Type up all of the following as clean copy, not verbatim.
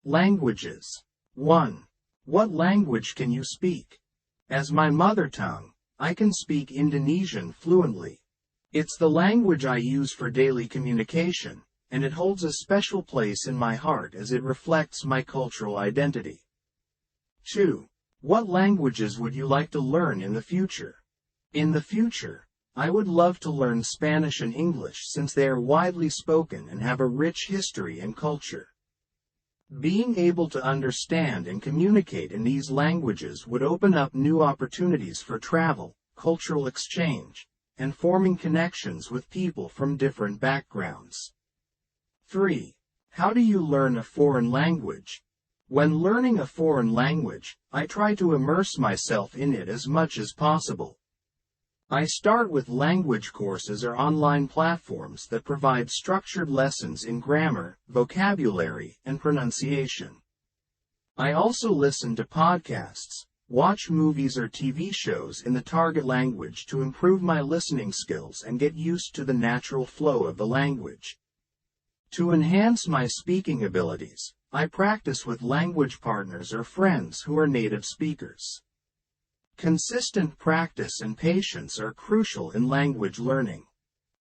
Languages. 1. What language can you speak? As my mother tongue, I can speak Indonesian fluently. It's the language I use for daily communication, and it holds a special place in my heart as it reflects my cultural identity. 2. What languages would you like to learn in the future? In the future, I would love to learn Spanish and English since they are widely spoken and have a rich history and culture. Being able to understand and communicate in these languages would open up new opportunities for travel, cultural exchange, and forming connections with people from different backgrounds. 3. How do you learn a foreign language? When learning a foreign language, I try to immerse myself in it as much as possible. I start with language courses or online platforms that provide structured lessons in grammar, vocabulary, and pronunciation. I also listen to podcasts, watch movies or TV shows in the target language to improve my listening skills and get used to the natural flow of the language. To enhance my speaking abilities, I practice with language partners or friends who are native speakers. Consistent practice and patience are crucial in language learning.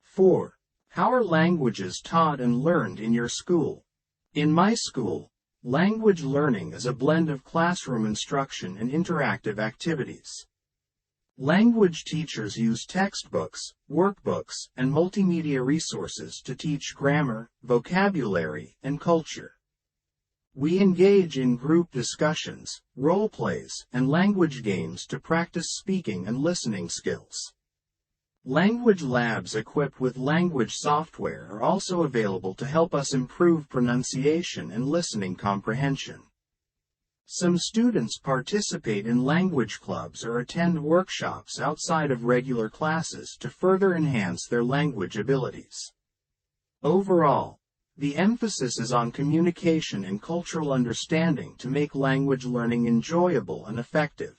4. How are languages taught and learned in your school? In my school, language learning is a blend of classroom instruction and interactive activities. Language teachers use textbooks, workbooks, and multimedia resources to teach grammar, vocabulary, and culture. We engage in group discussions, role plays, and language games to practice speaking and listening skills. Language labs equipped with language software are also available to help us improve pronunciation and listening comprehension. Some students participate in language clubs or attend workshops outside of regular classes to further enhance their language abilities. Overall, the emphasis is on communication and cultural understanding to make language learning enjoyable and effective.